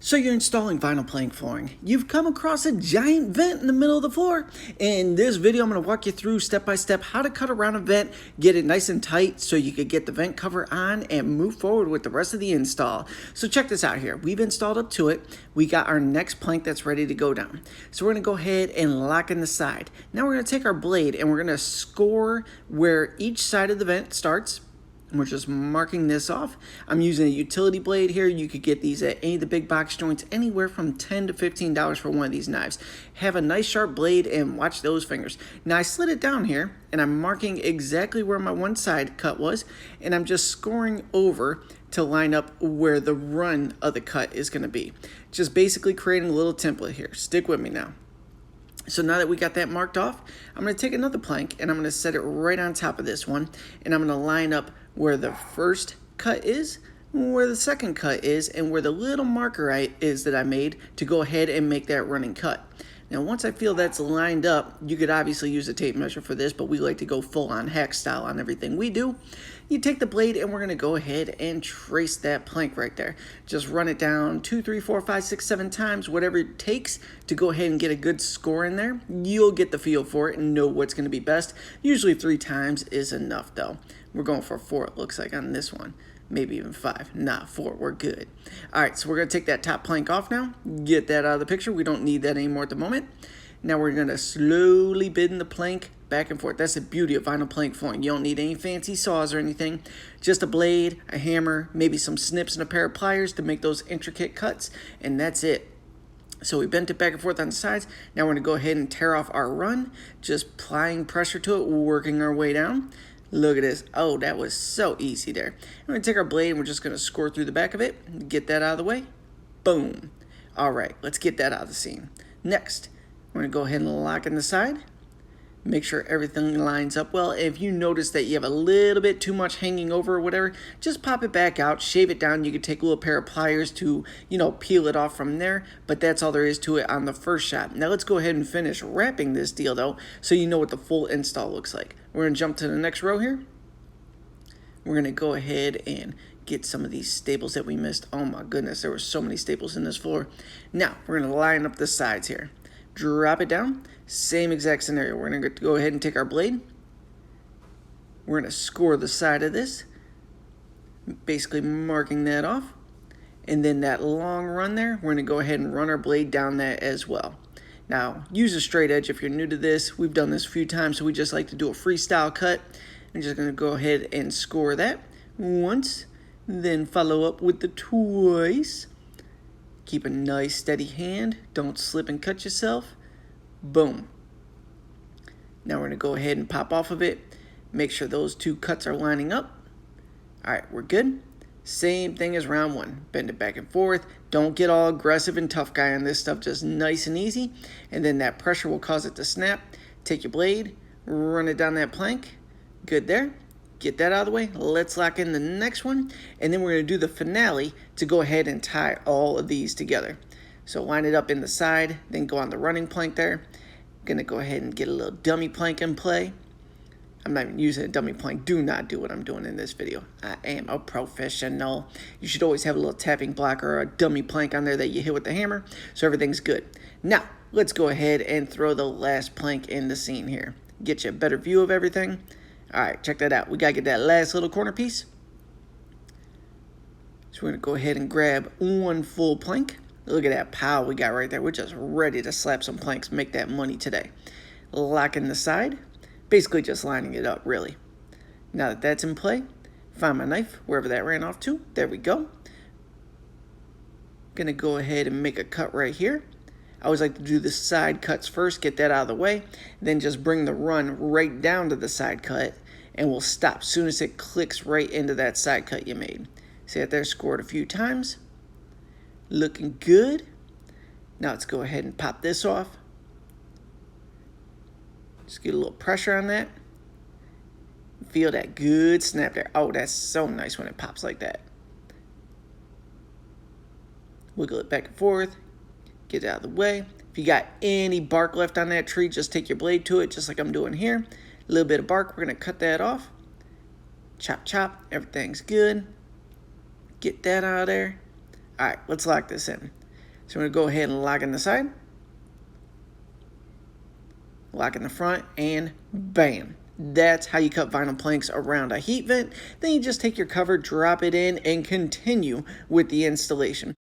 So you're installing vinyl plank flooring. You've come across a giant vent in the middle of the floor. In this video, I'm going to walk you through step by step how to cut around a vent, get it nice and tight so you could get the vent cover on and move forward with the rest of the install. So check this out here. We've installed up to it. We got our next plank that's ready to go down. So we're going to go ahead and lock in the side. Now we're going to take our blade and we're going to score where each side of the vent starts. And we're just marking this off. I'm using a utility blade here. You could get these at any of the big box joints, anywhere from $10 to $15 for one of these knives. Have a nice sharp blade and watch those fingers. Now I slid it down here and I'm marking exactly where my one side cut was, and I'm just scoring over to line up where the run of the cut is going to be. Just basically creating a little template here. Stick with me now. So now that we got that marked off, I'm going to take another plank and I'm going to set it right on top of this one, and I'm going to line up where the first cut is, where the second cut is, and where the little marker is that I made to go ahead and make that running cut. Now once I feel that's lined up, you could obviously use a tape measure for this, but we like to go full on hack style on everything we do. You take the blade and we're going to go ahead and trace that plank right there. Just run it down 2, 3, 4, 5, 6, 7 times, whatever it takes to go ahead and get a good score in there. You'll get the feel for it and know what's going to be best. Usually 3 times is enough though. We're going for 4, it looks like, on this one. Maybe even 5. Nah, 4. We're good. All right, so we're going to take that top plank off now. Get that out of the picture. We don't need that anymore at the moment. Now we're going to slowly bend the plank back and forth. That's the beauty of vinyl plank flooring. You don't need any fancy saws or anything. Just a blade, a hammer, maybe some snips and a pair of pliers to make those intricate cuts, and that's it. So we bent it back and forth on the sides. Now we're going to go ahead and tear off our run, just applying pressure to it, working our way down. Look at this. Oh, that was so easy there. We're going to take our blade and we're just going to score through the back of it. Get that out of the way. Boom. All right, let's get that out of the scene. Next, we're going to go ahead and lock in the side. Make sure everything lines up well. If you notice that you have a little bit too much hanging over or whatever, just pop it back out, shave it down. You can take a little pair of pliers to, peel it off from there, but that's all there is to it on the first shot. Now let's go ahead and finish wrapping this deal though, so you know what the full install looks like. We're going to jump to the next row here. We're going to go ahead and get some of these staples that we missed. Oh my goodness, there were so many staples in this floor. Now we're going to line up the sides here. Drop it down. Same exact scenario. We're going to go ahead and take our blade. We're going to score the side of this, basically marking that off. And then that long run there, we're going to go ahead and run our blade down that as well. Now, use a straight edge if you're new to this. We've done this a few times, so we just like to do a freestyle cut. I'm just going to go ahead and score that once, then follow up with the twice. Keep a nice steady hand. Don't slip and cut yourself. Boom. Now we're going to go ahead and pop off of it. Make sure those 2 cuts are lining up. All right, we're good. Same thing as round 1. Bend it back and forth. Don't get all aggressive and tough guy on this stuff. Just nice and easy. And then that pressure will cause it to snap. Take your blade, run it down that plank. Good there. Get that out of the way. Let's lock in the next one. And then we're going to do the finale to go ahead and tie all of these together. So line it up in the side, then go on the running plank there. Gonna go ahead and get a little dummy plank in play. I'm not even using a dummy plank. Do not do what I'm doing in this video. I am a professional. You should always have a little tapping block or a dummy plank on there that you hit with the hammer, so everything's good. Now, let's go ahead and throw the last plank in the scene here. Get you a better view of everything. All right, check that out. We gotta get that last little corner piece. So we're gonna go ahead and grab one full plank. Look at that pile we got right there. We're just ready to slap some planks, make that money today. Lock in the side, basically just lining it up, really. Now that that's in play, find my knife, wherever that ran off to. There we go. Gonna go ahead and make a cut right here. I always like to do the side cuts first, get that out of the way, then just bring the run right down to the side cut, and we'll stop as soon as it clicks right into that side cut you made. See that there, scored a few times. Looking good. Now let's go ahead and pop this off. Just get a little pressure on that. Feel that good snap there. Oh, that's so nice when it pops like that. Wiggle it back and forth. Get it out of the way. If you got any bark left on that tree, just take your blade to it, just like I'm doing here. A little bit of bark, we're going to cut that off. Chop, chop. Everything's good. Get that out of there. All right, let's lock this in. So I'm going to go ahead and lock in the side, lock in the front, and bam. That's how you cut vinyl planks around a heat vent. Then you just take your cover, drop it in, and continue with the installation.